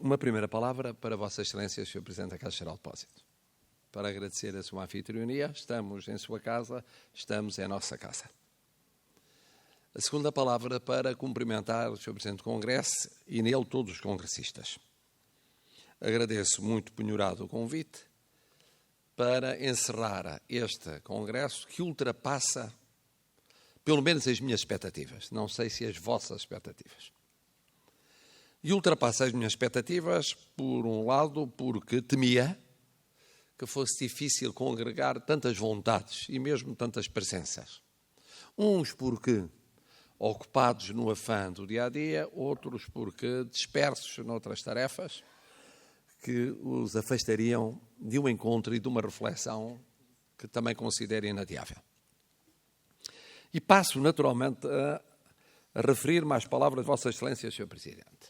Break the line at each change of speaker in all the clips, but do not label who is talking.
uma primeira palavra para Vossa Excelência, Sr. Presidente da Caixa Geral de Depósitos, para agradecer a sua anfitrionia. Estamos em sua casa, estamos em nossa casa. A segunda palavra para cumprimentar o Sr. Presidente do Congresso e nele todos os congressistas. Agradeço muito penhorado o convite para encerrar este congresso que ultrapassa, pelo menos, as minhas expectativas. Não sei se as vossas expectativas. E ultrapassa as minhas expectativas, por um lado, porque temia que fosse difícil congregar tantas vontades e mesmo tantas presenças. Uns porque ocupados no afã do dia-a-dia, outros porque dispersos noutras tarefas que os afastariam de um encontro e de uma reflexão que também considero inadiável. E passo, naturalmente, a referir-me às palavras de Vossa Excelência, Sr. Presidente.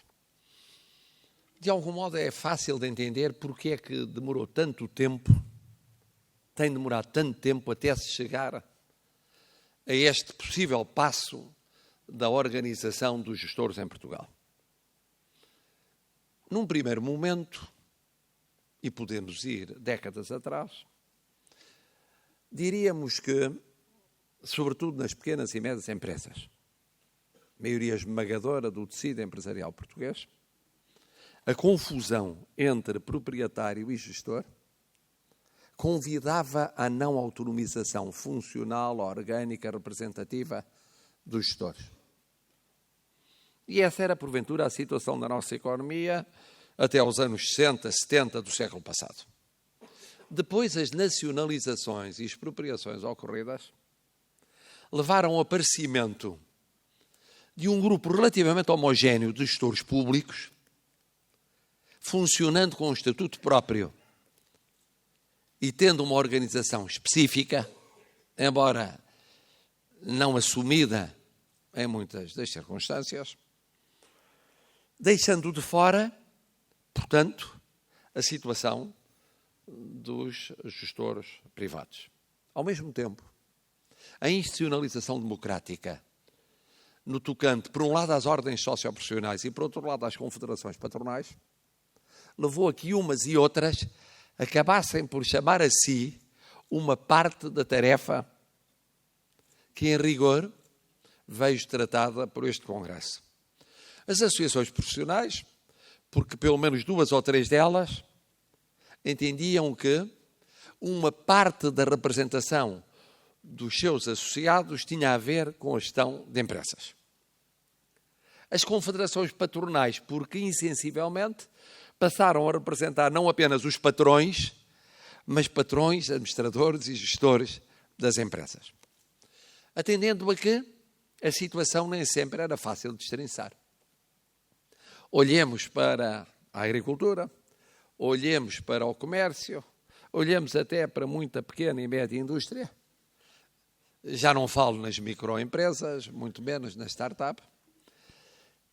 De algum modo é fácil de entender porque é que demorou tanto tempo, tem demorado tanto tempo até se chegar a este possível passo da organização dos gestores em Portugal. Num primeiro momento, e podemos ir décadas atrás, diríamos que, sobretudo nas pequenas e médias empresas, maioria esmagadora do tecido empresarial português, a confusão entre proprietário e gestor convidava à não autonomização funcional, orgânica, representativa dos gestores. E essa era, porventura, a situação da nossa economia até aos anos 60, 70 do século passado. Depois, as nacionalizações e expropriações ocorridas levaram ao aparecimento de um grupo relativamente homogéneo de gestores públicos, funcionando com um estatuto próprio e tendo uma organização específica, embora não assumida em muitas das circunstâncias, deixando de fora, portanto, a situação dos gestores privados. Ao mesmo tempo, a institucionalização democrática, no tocante, por um lado, às ordens socioprofissionais e, por outro lado, às confederações patronais, levou a que umas e outras acabassem por chamar a si uma parte da tarefa que, em rigor, veio tratada por este Congresso. As associações profissionais, porque pelo menos 2 ou 3 delas entendiam que uma parte da representação dos seus associados tinha a ver com a gestão de empresas. As confederações patronais, porque insensivelmente passaram a representar não apenas os patrões, mas patrões, administradores e gestores das empresas. Atendendo a que a situação nem sempre era fácil de destrinçar. Olhemos para a agricultura, olhemos para o comércio, olhemos até para muita pequena e média indústria. Já não falo nas microempresas, muito menos na startup.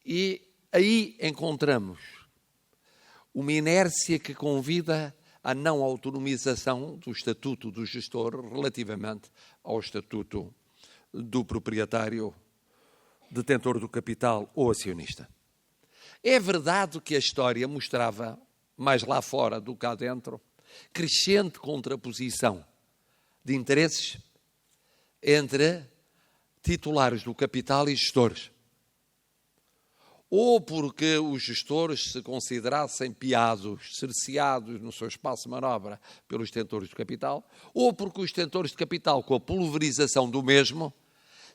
E aí encontramos uma inércia que convida à não autonomização do estatuto do gestor relativamente ao estatuto do proprietário, detentor do capital ou acionista. É verdade que a história mostrava, mais lá fora do que cá dentro, crescente contraposição de interesses entre titulares do capital e gestores. Ou porque os gestores se considerassem piados, cerceados no seu espaço de manobra pelos detentores do capital, ou porque os detentores de capital, com a pulverização do mesmo,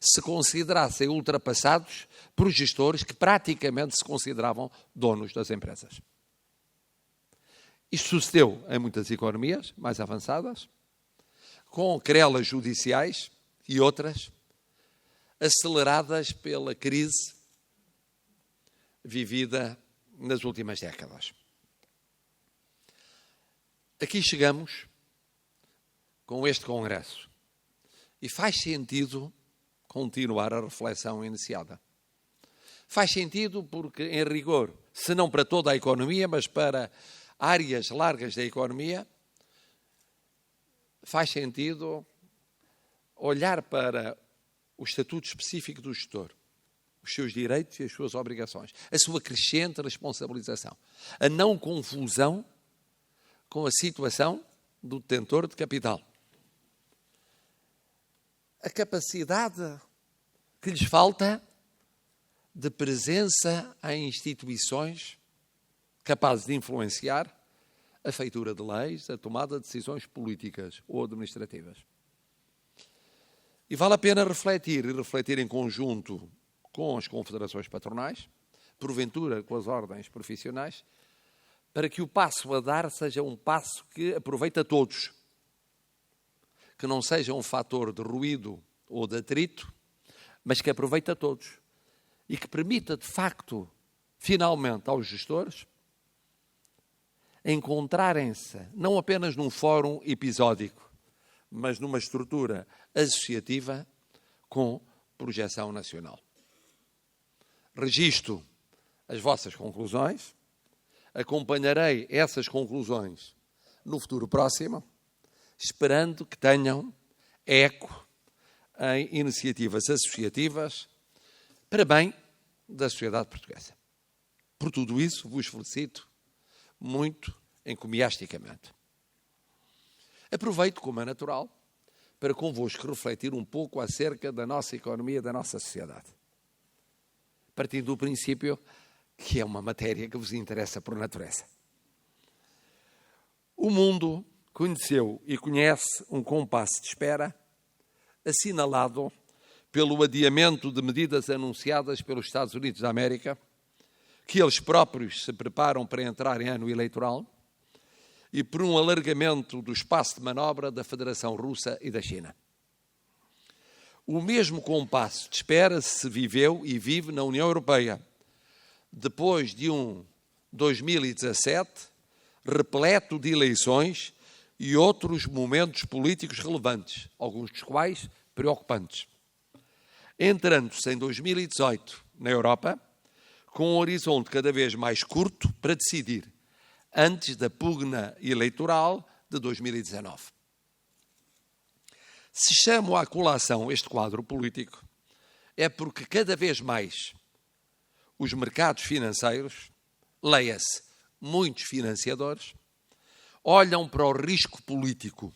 se considerassem ultrapassados por gestores que praticamente se consideravam donos das empresas. Isto sucedeu em muitas economias mais avançadas, com querelas judiciais e outras aceleradas pela crise vivida nas últimas décadas. Aqui chegamos com este Congresso e faz sentido continuar a reflexão iniciada. Faz sentido porque, em rigor, se não para toda a economia, mas para áreas largas da economia, faz sentido olhar para o estatuto específico do gestor os seus direitos e as suas obrigações, a sua crescente responsabilização, a não confusão com a situação do detentor de capital, a capacidade que lhes falta de presença em instituições capazes de influenciar a feitura de leis, a tomada de decisões políticas ou administrativas. E vale a pena refletir, e refletir em conjunto com as confederações patronais, porventura com as ordens profissionais, para que o passo a dar seja um passo que aproveite a todos, que não seja um fator de ruído ou de atrito, mas que aproveite a todos e que permita, de facto, finalmente aos gestores encontrarem-se não apenas num fórum episódico, mas numa estrutura associativa com projeção nacional. Registro as vossas conclusões, acompanharei essas conclusões no futuro próximo, esperando que tenham eco em iniciativas associativas para bem da sociedade portuguesa. Por tudo isso, vos felicito muito encomiasticamente. Aproveito, como é natural, para convosco refletir um pouco acerca da nossa economia, da nossa sociedade. Partindo do princípio que é uma matéria que vos interessa por natureza. O mundo conheceu e conhece um compasso de espera assinalado pelo adiamento de medidas anunciadas pelos Estados Unidos da América, que eles próprios se preparam para entrar em ano eleitoral, e por um alargamento do espaço de manobra da Federação Russa e da China. O mesmo compasso de espera se viveu e vive na União Europeia, depois de um 2017 repleto de eleições e outros momentos políticos relevantes, alguns dos quais preocupantes. Entrando-se em 2018 na Europa, com um horizonte cada vez mais curto para decidir, antes da pugna eleitoral de 2019. Se chamo à colação este quadro político, é porque cada vez mais os mercados financeiros, leia-se, muitos financiadores, olham para o risco político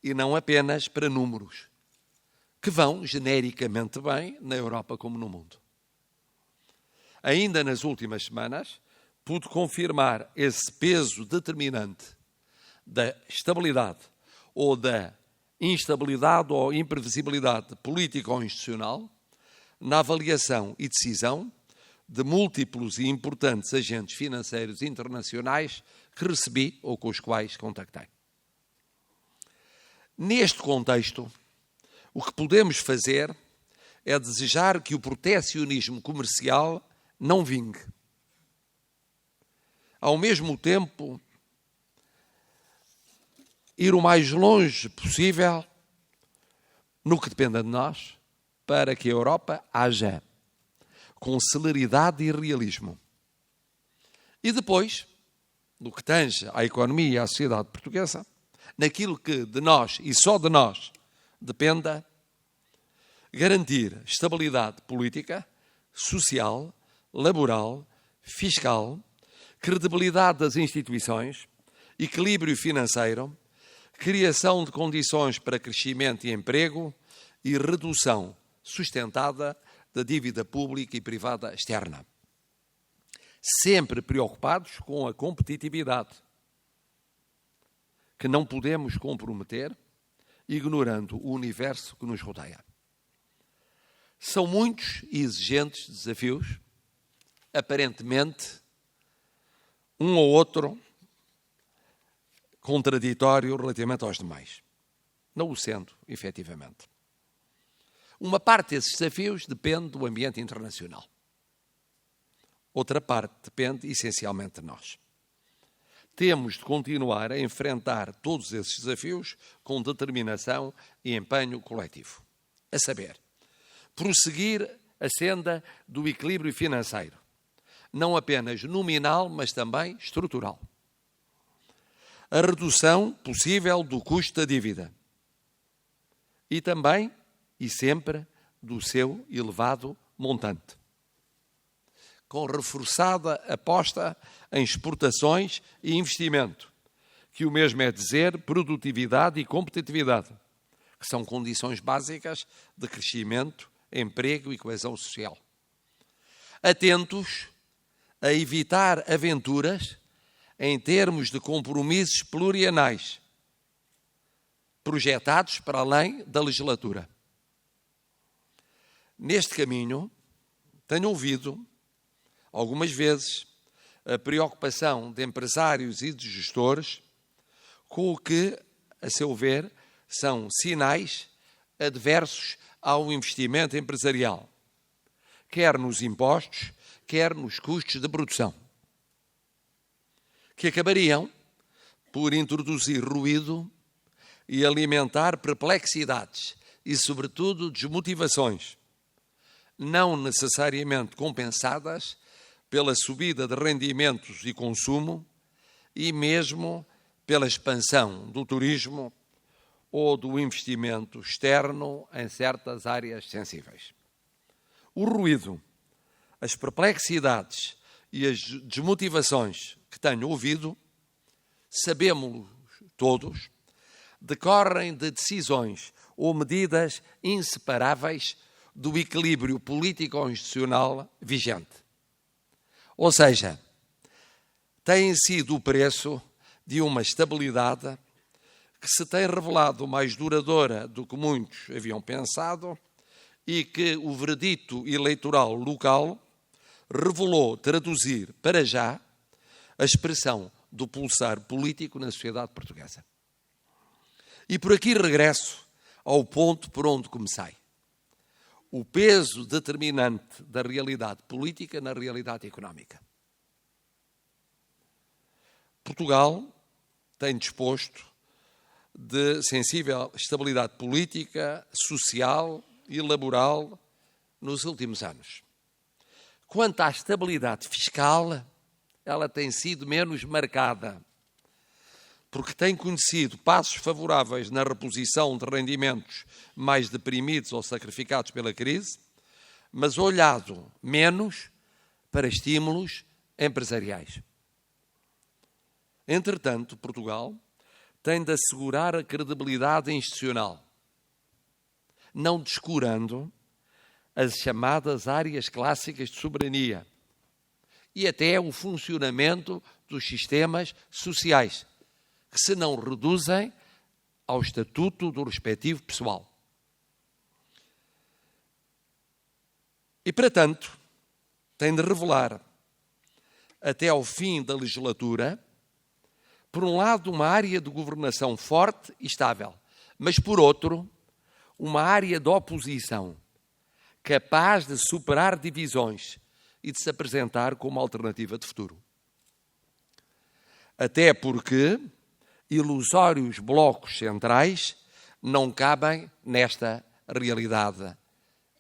e não apenas para números, que vão genericamente bem na Europa como no mundo. Ainda nas últimas semanas, pude confirmar esse peso determinante da estabilidade ou da instabilidade ou imprevisibilidade política ou institucional na avaliação e decisão de múltiplos e importantes agentes financeiros internacionais que recebi ou com os quais contactei. Neste contexto, o que podemos fazer é desejar que o protecionismo comercial não vingue. Ao mesmo tempo, ir o mais longe possível, no que dependa de nós, para que a Europa haja com celeridade e realismo. E depois, no que tange à economia e à sociedade portuguesa, naquilo que de nós e só de nós dependa, garantir estabilidade política, social, laboral, fiscal, credibilidade das instituições, equilíbrio financeiro, criação de condições para crescimento e emprego e redução sustentada da dívida pública e privada externa. Sempre preocupados com a competitividade, que não podemos comprometer, ignorando o universo que nos rodeia. São muitos e exigentes desafios, aparentemente, um ou outro contraditório relativamente aos demais. Não o sendo, efetivamente. Uma parte desses desafios depende do ambiente internacional. Outra parte depende essencialmente de nós. Temos de continuar a enfrentar todos esses desafios com determinação e empenho coletivo. A saber, prosseguir a senda do equilíbrio financeiro, não apenas nominal, mas também estrutural. A redução possível do custo da dívida e também, e sempre, do seu elevado montante, com reforçada aposta em exportações e investimento, que o mesmo é dizer produtividade e competitividade, que são condições básicas de crescimento, emprego e coesão social. Atentos a evitar aventuras em termos de compromissos plurianuais, projetados para além da legislatura. Neste caminho, tenho ouvido, algumas vezes, a preocupação de empresários e de gestores com o que, a seu ver, são sinais adversos ao investimento empresarial, quer nos impostos, quer nos custos de produção, que acabariam por introduzir ruído e alimentar perplexidades e, sobretudo, desmotivações, não necessariamente compensadas pela subida de rendimentos e consumo e mesmo pela expansão do turismo ou do investimento externo em certas áreas sensíveis. O ruído, as perplexidades e as desmotivações que tenho ouvido, sabemos todos, decorrem de decisões ou medidas inseparáveis do equilíbrio político-institucional vigente. Ou seja, têm sido o preço de uma estabilidade que se tem revelado mais duradoura do que muitos haviam pensado e que o veredito eleitoral local revelou traduzir, para já, a expressão do pulsar político na sociedade portuguesa. E por aqui regresso ao ponto por onde comecei. O peso determinante da realidade política na realidade económica. Portugal tem disposto de sensível estabilidade política, social e laboral nos últimos anos. Quanto à estabilidade fiscal, ela tem sido menos marcada, porque tem conhecido passos favoráveis na reposição de rendimentos mais deprimidos ou sacrificados pela crise, mas olhado menos para estímulos empresariais. Entretanto, Portugal tem de assegurar a credibilidade institucional, não descurando as chamadas áreas clássicas de soberania e até o funcionamento dos sistemas sociais, que se não reduzem ao estatuto do respectivo pessoal. E, para tanto, tem de revelar, até ao fim da legislatura, por um lado, uma área de governação forte e estável, mas, por outro, uma área de oposição capaz de superar divisões e de se apresentar como alternativa de futuro. Até porque ilusórios blocos centrais não cabem nesta realidade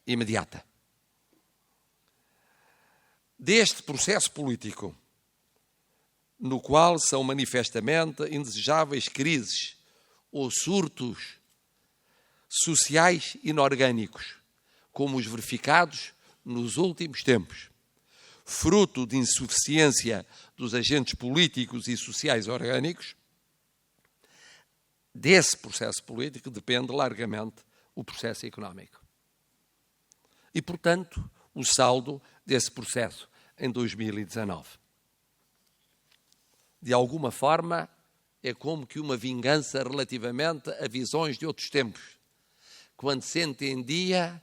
imediata. Deste processo político, no qual são manifestamente indesejáveis crises ou surtos sociais inorgânicos, como os verificados nos últimos tempos, fruto de insuficiência dos agentes políticos e sociais orgânicos, desse processo político depende largamente o processo económico. E, portanto, o saldo desse processo em 2019. De alguma forma, é como que uma vingança relativamente a visões de outros tempos, quando se entendia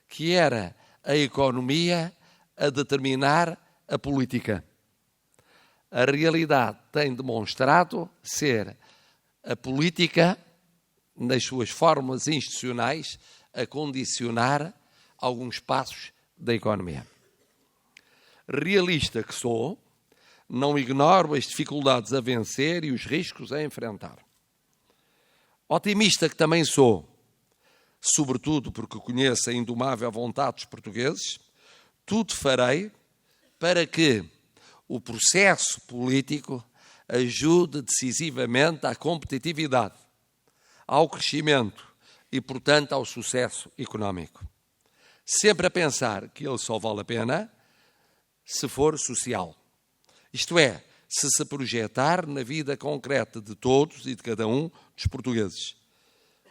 que era a economia a determinar a política. A realidade tem demonstrado ser a política, nas suas formas institucionais, a condicionar alguns passos da economia. Realista que sou, não ignoro as dificuldades a vencer e os riscos a enfrentar. Otimista que também sou, sobretudo porque conheço a indomável vontade dos portugueses, tudo farei para que o processo político ajude decisivamente à competitividade, ao crescimento e, portanto, ao sucesso económico. sempre a pensar que ele só vale a pena se for social. Isto é, se projetar na vida concreta de todos e de cada um dos portugueses,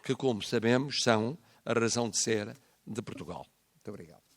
que, como sabemos, são a razão de ser de Portugal. Muito obrigado.